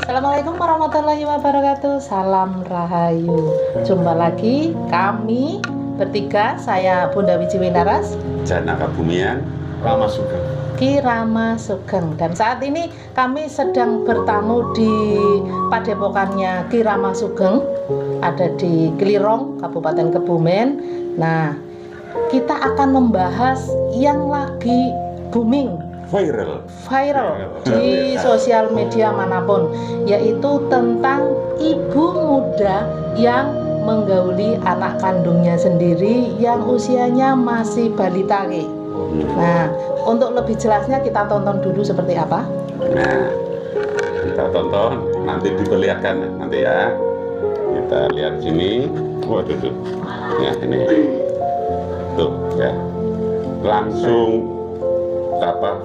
Assalamualaikum warahmatullahi wabarakatuh. Salam Rahayu. Jumpa lagi kami bertiga, saya Bunda Wiji Winaras, Janaka Bumian, Rama Sugeng, Ki Rama Sugeng. Dan saat ini kami sedang bertamu di padepokannya Ki Rama Sugeng, ada di Klirong, Kabupaten Kebumen. Nah, kita akan membahas yang lagi booming, viral di sosial media manapun, yaitu tentang ibu muda yang menggauli anak kandungnya sendiri yang usianya masih balita. Nah, untuk lebih jelasnya kita tonton dulu seperti apa. Nah, kita tonton, nanti diperlihatkan nanti ya. Kita lihat sini. Waduh, tuh. Ya, ini. Tuh, ya. Langsung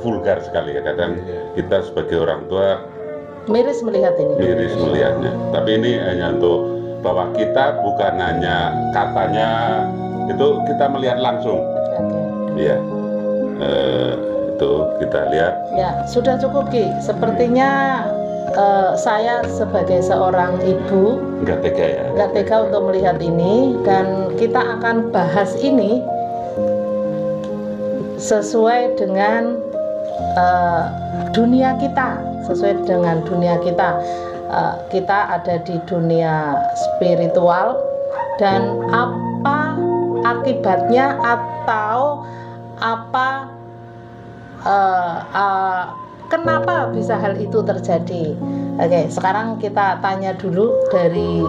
vulgar sekali ya. Kadang kita sebagai orang tua miris melihat ini. Miris melihatnya. Tapi ini hanya untuk bahwa kita bukan hanya katanya, itu kita melihat langsung. Iya. Itu kita lihat. Ya, sudah cukup Ki. Sepertinya saya sebagai seorang ibu nggak tega ya. Nggak tega untuk melihat ini, dan kita akan bahas ini sesuai dengan dunia kita, kita ada di dunia spiritual, dan apa akibatnya atau apa kenapa bisa hal itu terjadi. Oke, sekarang kita tanya dulu dari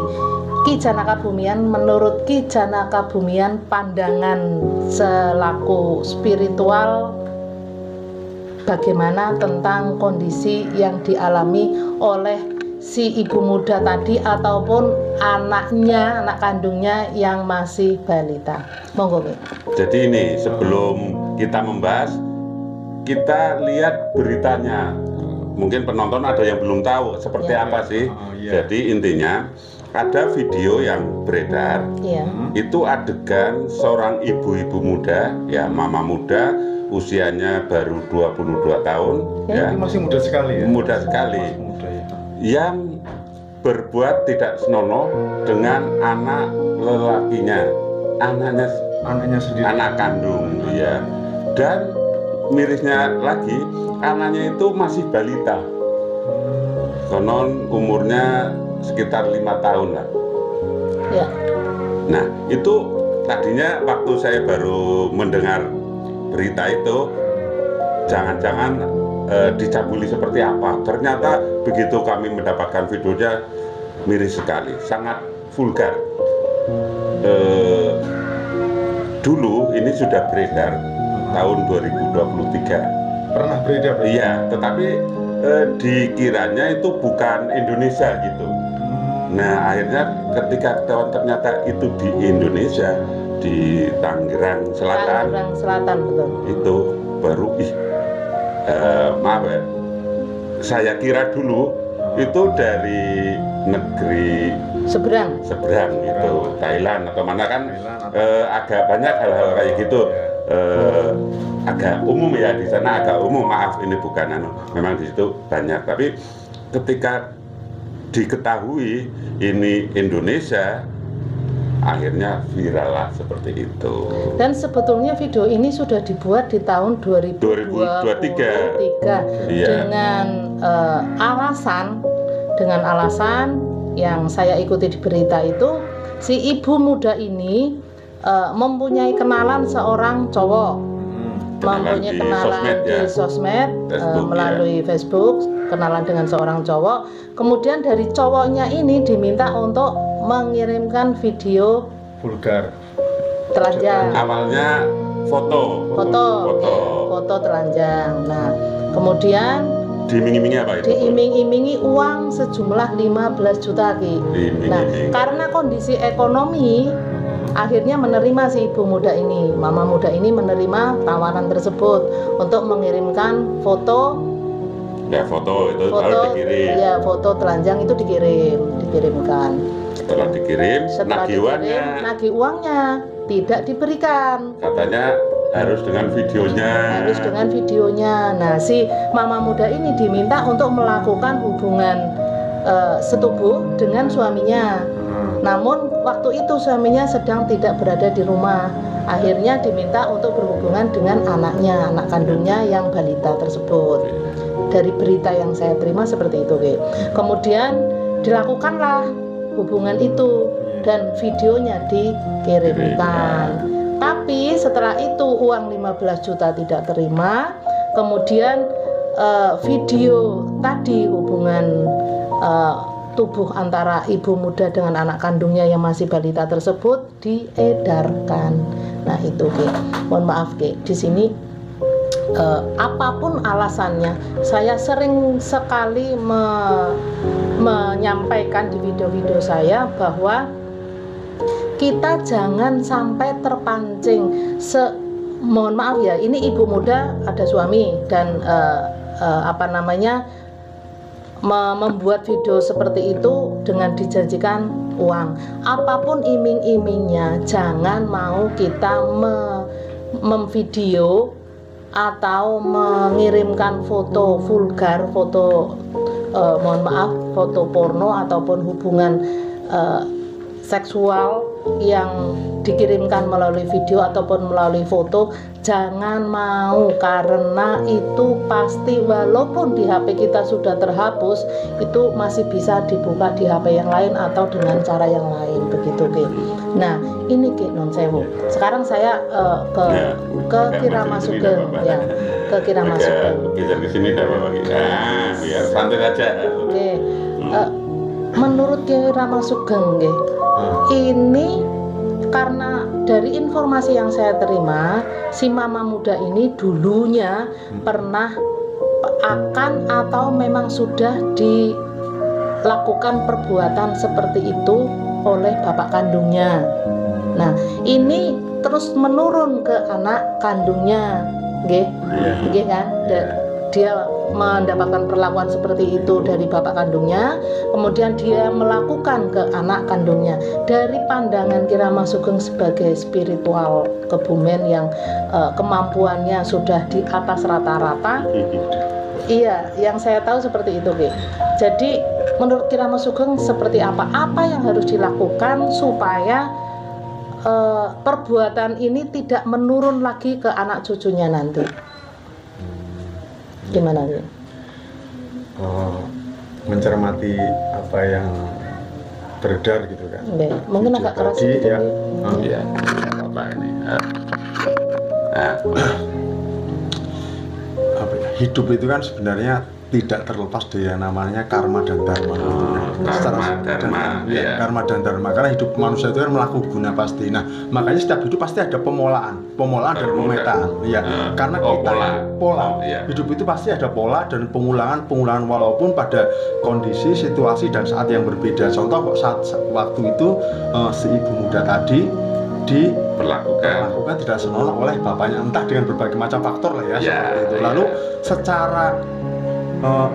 Ki Janaka Bumian. Menurut Ki Janaka Bumian, pandangan selaku spiritual, bagaimana tentang kondisi yang dialami oleh si ibu muda tadi ataupun anaknya, anak kandungnya yang masih balita? Monggo. Jadi ini sebelum kita membahas, kita lihat beritanya. Mungkin penonton ada yang belum tahu seperti apa sih. Jadi intinya ada video yang beredar. Itu adegan seorang ibu-ibu muda, ya mama muda, usianya baru 22 tahun. Ya, masih muda sekali ya. Muda sekali. Yang berbuat tidak senonoh dengan anak lelakinya, anaknya sendiri, anak kandung, ya. Dan mirisnya lagi, anaknya itu masih balita, konon umurnya sekitar 5 tahun lah. Ya. Nah, itu tadinya waktu saya baru mendengar berita itu, jangan-jangan dicabuli seperti apa. Ternyata begitu kami mendapatkan videonya, miris sekali, sangat vulgar. Dulu ini sudah beredar tahun 2023. Pernah beredar? Iya, tetapi dikiranya itu bukan Indonesia gitu. Nah, akhirnya ketika ternyata itu di Indonesia, di Tangerang Selatan. Tangerang Selatan, betul. Itu baru maaf ya, saya kira dulu itu dari negeri seberang itu Thailand atau mana kan, agak banyak hal-hal kayak gitu. Agak umum ya di sana, agak umum, maaf ini bukan memang di situ banyak. Tapi ketika diketahui ini Indonesia, akhirnya viral lah seperti itu. Dan sebetulnya video ini sudah dibuat di tahun 2023 dengan alasan yang saya ikuti di berita itu, si ibu muda ini mempunyai kenalan seorang cowok, mempunyai kenalan di sosmed, melalui Facebook, kenalan dengan seorang cowok. Kemudian dari cowoknya ini diminta untuk mengirimkan video vulgar, telanjang. Awalnya foto telanjang. Nah, kemudian diiming-imingi apa itu? Diiming-imingi uang sejumlah 15 juta Ki. Nah, karena kondisi ekonomi, akhirnya menerima si ibu muda ini, mama muda ini menerima tawaran tersebut untuk mengirimkan foto. Ya, foto itu harus dikirim. Ya, foto telanjang itu dikirimkan. Setelah dikirim, nagih uangnya tidak diberikan. Katanya harus dengan videonya. Nah, si mama muda ini diminta untuk melakukan hubungan setubuh dengan suaminya. Namun waktu itu suaminya sedang tidak berada di rumah. Akhirnya diminta untuk berhubungan dengan anaknya, anak kandungnya yang balita tersebut. Dari berita yang saya terima seperti itu, Ki. Kemudian dilakukanlah hubungan itu dan videonya dikirimkan. Tapi setelah itu uang 15 juta tidak terima. Kemudian video tadi hubungan tubuh antara ibu muda dengan anak kandungnya yang masih balita tersebut diedarkan. Nah itu, Ki. Mohon maaf, Ki. Di sini apapun alasannya, saya sering sekali menyampaikan di video-video saya bahwa kita jangan sampai terpancing. Mohon maaf ya, ini ibu muda ada suami dan membuat video seperti itu dengan dijanjikan uang. Apapun iming-imingnya, jangan mau kita memvideo atau mengirimkan foto vulgar, foto foto porno ataupun hubungan seksual yang dikirimkan melalui video ataupun melalui foto. Jangan mau, karena itu pasti walaupun di HP kita sudah terhapus, itu masih bisa dibuka di HP yang lain atau dengan cara yang lain, begitu, Ki. Nah ini, Ki, non sewu. Sekarang saya ke Kirama Sugeng, ya, ke Kirama Sugeng. Bisa ke sini dah Bapak. Biar santai aja. Oke. Menurut Kirama Sugeng, ini karena dari informasi yang saya terima, si mama muda ini dulunya pernah akan atau memang sudah dilakukan perbuatan seperti itu oleh bapak kandungnya. Nah, ini terus menurun ke anak kandungnya, nggih kan? Dia mendapatkan perlakuan seperti itu dari bapak kandungnya, kemudian dia melakukan ke anak kandungnya. Dari pandangan Kirama Sugeng sebagai spiritual Kebumen yang kemampuannya sudah di atas rata-rata, iya, yang saya tahu seperti itu, Ki. Jadi menurut Kirama Sugeng seperti apa? Apa yang harus dilakukan supaya perbuatan ini tidak menurun lagi ke anak cucunya nanti? Gimana, Ki? Mencermati apa yang beredar gitu kan. Mungkin agak keras gitu ya. Iya, apa ini? Hidup itu kan sebenarnya tidak terlepas dari yang namanya karma dan dharma. Karma dan dharma. Karena hidup manusia itu kan melaku guna pasti. Nah, makanya setiap hidup pasti ada pemolaan dan pemetaan. Ya, karena kita pola. Hidup itu pasti ada pola dan pengulangan walaupun pada kondisi, situasi dan saat yang berbeda. Contoh kok saat waktu itu si ibu muda tadi diperlakukan tidak senonoh oleh bapaknya, entah dengan berbagai macam faktor lah ya, seperti itu. Lalu secara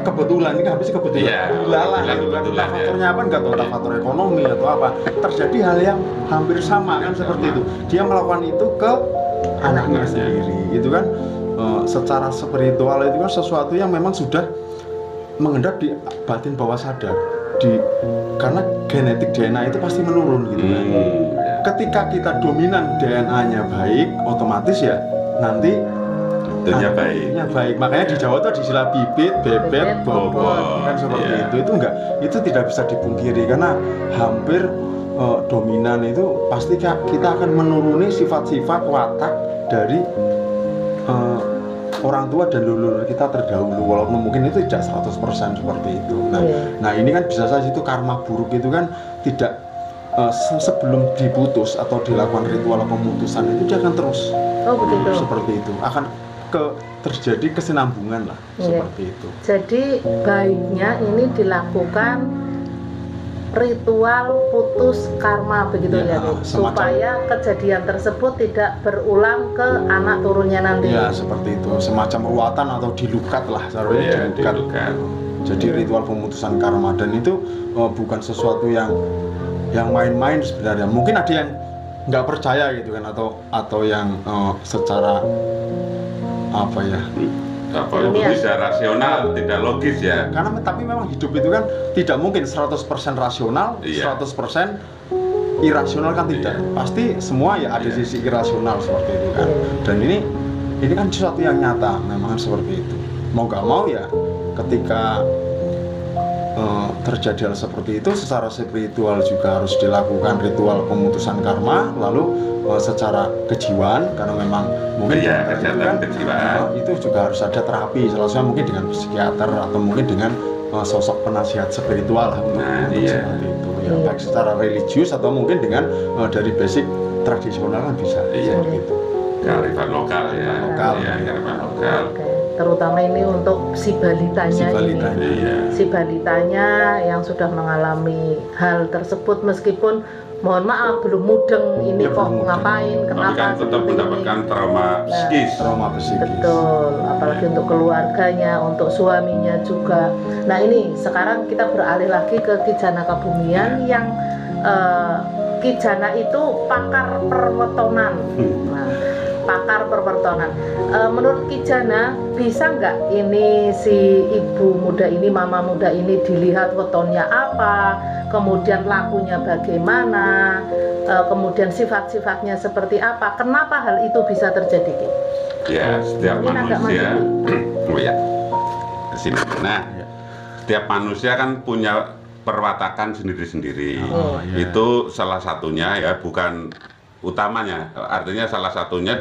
kebetulan, ini kan habis kebetulan, faktornya apa nggak tahu, faktor ekonomi atau apa, terjadi hal yang hampir sama kan seperti itu. Dia melakukan itu ke anaknya sendiri, itu kan secara spiritual itu kan sesuatu yang memang sudah mengendap di batin bawah sadar, karena genetik DNA itu pasti menurun gitu kan. Ketika kita dominan DNA-nya baik, otomatis ya nanti baik. Makanya di Jawa tuh ada istilah bibit, bebet, bobot kan seperti itu. Itu tidak bisa dipungkiri karena hampir dominan itu pasti kita akan menuruni sifat-sifat watak dari orang tua dan leluhur kita terdahulu, walaupun mungkin itu tidak 100% seperti itu. Nah ini kan bisa saja itu karma buruk itu kan tidak sebelum diputus atau dilakukan ritual pemutusan itu dia akan terus seperti itu, akan terjadi kesinambungan lah seperti itu. Jadi baiknya ini dilakukan ritual putus karma begitu ya, supaya kejadian tersebut tidak berulang ke anak turunnya nanti. Ya seperti itu, semacam ruatan atau dilukat lah, dilukat. Jadi ritual pemutusan karma, dan itu bukan sesuatu yang main-main sebenarnya. Mungkin ada yang nggak percaya gitu kan, atau yang secara apa ya, Apa itu bisa rasional, tidak logis ya. Karena tapi memang hidup itu kan tidak mungkin 100% rasional, 100% irasional kan tidak. Pasti semua ya ada sisi irasional seperti itu kan. Dan ini kan sesuatu yang nyata memang seperti itu. Mau nggak mau ya ketika terjadi hal seperti itu secara spiritual juga harus dilakukan ritual pemutusan karma, lalu secara kejiwaan karena memang mungkin kesehatan kejiwaan itu juga harus ada terapi, salah satunya mungkin dengan psikiater atau mungkin dengan sosok penasihat spiritual lah untuk seperti itu ya, baik secara religius atau mungkin dengan dari basic tradisional kan bisa gitu. Kearifan lokal lokal. Terutama ini untuk si balitanya si balitanya yang sudah mengalami hal tersebut, meskipun mohon maaf belum mudeng ini kok ngapain, kenapa kan tetap mendapatkan trauma psikis. Betul, apalagi untuk keluarganya, untuk suaminya juga. Nah ini sekarang kita beralih lagi ke Ki Jana Kebumian yang Ki Jana itu pakar perwetonan. Nah, pakar perwetonan. Menurut Ki Jana, bisa nggak ini si ibu muda ini, mama muda ini dilihat wetonnya apa, kemudian lakunya bagaimana, kemudian sifat-sifatnya seperti apa, kenapa hal itu bisa terjadi, Ki? Ya, setiap manusia, kesini. Nah, setiap manusia kan punya perwatakan sendiri-sendiri. Itu salah satunya ya, bukan utamanya, artinya salah satunya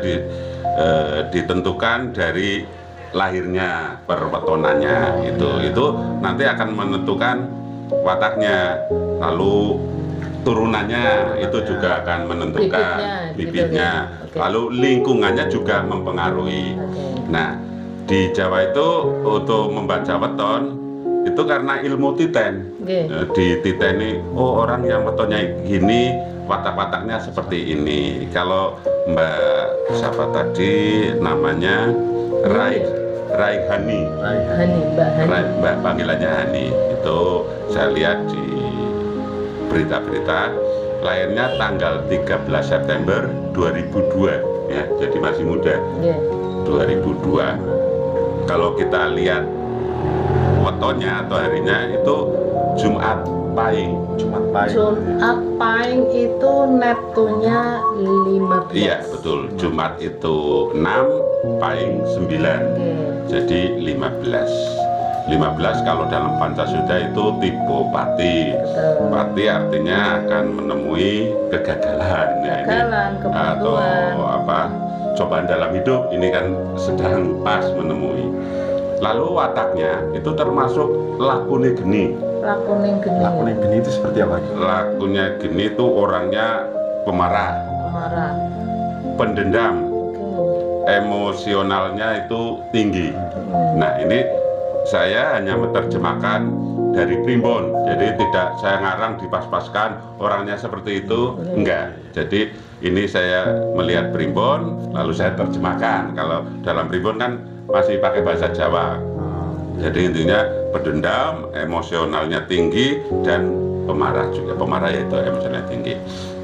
ditentukan dari lahirnya, perwetonannya itu nanti akan menentukan wataknya, lalu turunannya itu juga akan menentukan bibitnya, lalu lingkungannya juga mempengaruhi. Nah di Jawa itu untuk membaca weton itu karena ilmu titen, dititeni, oh orang yang wetonnya gini, watak-wataknya seperti ini. Kalau Mbak siapa tadi namanya Raihani, Mbak panggilannya Hani, itu saya lihat di berita-berita lahirnya tanggal 13 September 2002 ya, jadi masih muda. 2002. Kalau kita lihat wetonnya atau harinya itu Jumat Pahing. Jumat Pahing itu Neptunnya 15. Iya betul, Jumat itu 6, Pahing 9. Jadi 15 kalau dalam Pancasudha itu tipe Pati. Pati artinya akan menemui kegagalan ya, ini atau apa, cobaan dalam hidup, ini kan sedang pas menemui. Lalu wataknya itu termasuk lakune geni. Lakune geni itu seperti apa? Lakunya geni itu orangnya pemarah, pendendam, emosionalnya itu tinggi. Nah ini saya hanya menerjemahkan dari primbon, jadi tidak saya ngarang dipas-paskan orangnya seperti itu, enggak. Jadi ini saya melihat primbon lalu saya terjemahkan. Kalau dalam primbon kan masih pakai bahasa Jawa. Jadi intinya pendendam, emosionalnya tinggi, dan pemarah juga. Pemarah yaitu emosionalnya tinggi.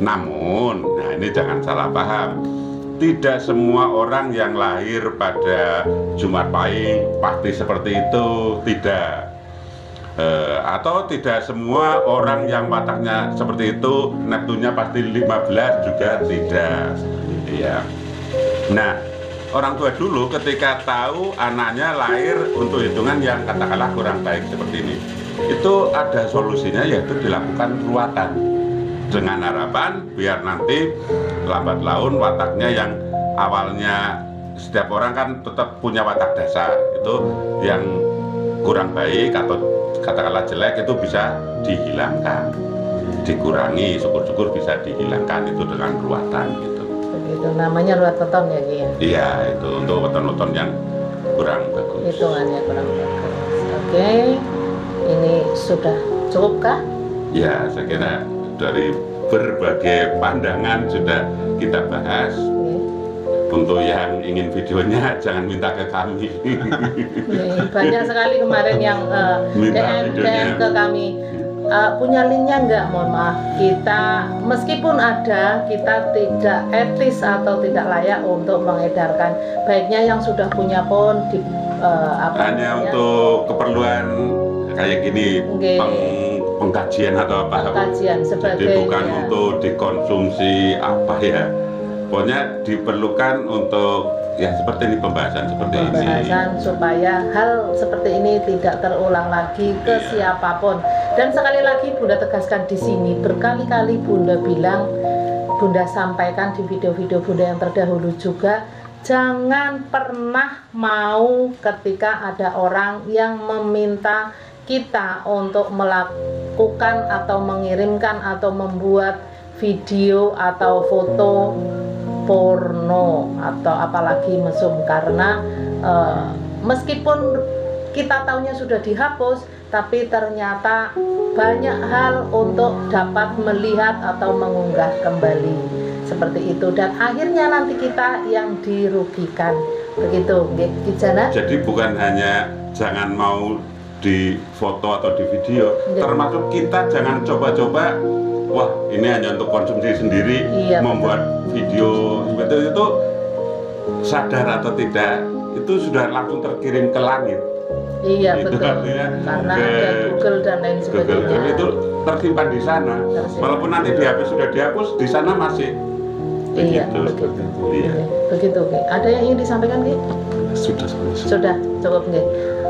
Namun, nah ini jangan salah paham, tidak semua orang yang lahir pada Jumat Pahing pasti seperti itu, tidak. Atau tidak semua orang yang wataknya seperti itu Neptunnya pasti 15 juga tidak. Iya. Nah, orang tua dulu ketika tahu anaknya lahir untuk hitungan yang katakanlah kurang baik seperti ini, itu ada solusinya, yaitu dilakukan ruatan dengan harapan biar nanti lambat laun wataknya yang awalnya, setiap orang kan tetap punya watak dasar, itu yang kurang baik atau katakanlah jelek itu bisa dihilangkan, dikurangi, syukur-syukur bisa dihilangkan itu dengan ruatan gitu. Itu namanya ruat weton ya, Ki? Iya, itu untuk weton-weton yang kurang bagus. Hitungannya kurang bagus. Oke, ini sudah cukup kah? Ya, saya kira dari berbagai pandangan sudah kita bahas. Untuk yang ingin videonya jangan minta ke kami. Banyak sekali kemarin yang DM ke kami. punya linknya enggak, mohon maaf, kita meskipun ada, kita tidak etis atau tidak layak untuk mengedarkan. Baiknya yang sudah punya pun di hanya untuk keperluan kayak gini, okay. Pengkajian atau apa? Pengkajian sebagai, jadi bukan untuk dikonsumsi apa ya, pokoknya diperlukan untuk ya seperti ini, pembahasan seperti ini, supaya hal seperti ini tidak terulang lagi ke siapapun. Dan sekali lagi Bunda tegaskan di sini, berkali-kali Bunda bilang, Bunda sampaikan di video-video Bunda yang terdahulu juga, jangan pernah mau ketika ada orang yang meminta kita untuk melakukan atau mengirimkan atau membuat video atau foto porno atau apalagi mesum, karena meskipun kita tahunya sudah dihapus, tapi ternyata banyak hal untuk dapat melihat atau mengunggah kembali seperti itu, dan akhirnya nanti kita yang dirugikan, begitu Kijana. Jadi bukan hanya jangan mau di foto atau di video, termasuk kita jangan coba-coba, wah ini hanya untuk konsumsi sendiri, membuat video seperti itu, sadar atau tidak itu sudah langsung terkirim ke langit. Iya itu betul, karena ada Google dan lain sebagainya. Google itu tersimpan di sana, walaupun nanti di HP sudah dihapus, di sana masih. Iya begitu. Begitu. Ada yang ingin disampaikan Ki? Sudah cukup Ki.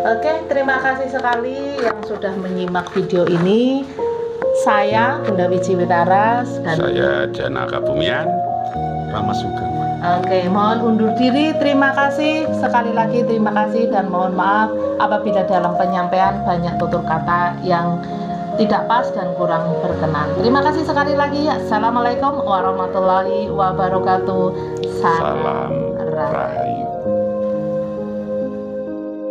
Oke, terima kasih sekali yang sudah menyimak video ini. Saya Bunda Wiji Witaras dan saya Jana Kabumian, Rama Sugeng. Oke, mohon undur diri. Terima kasih sekali lagi, terima kasih, dan mohon maaf apabila dalam penyampaian banyak tutur kata yang tidak pas dan kurang berkenan. Terima kasih sekali lagi. Assalamualaikum warahmatullahi wabarakatuh. Salam Rahayu.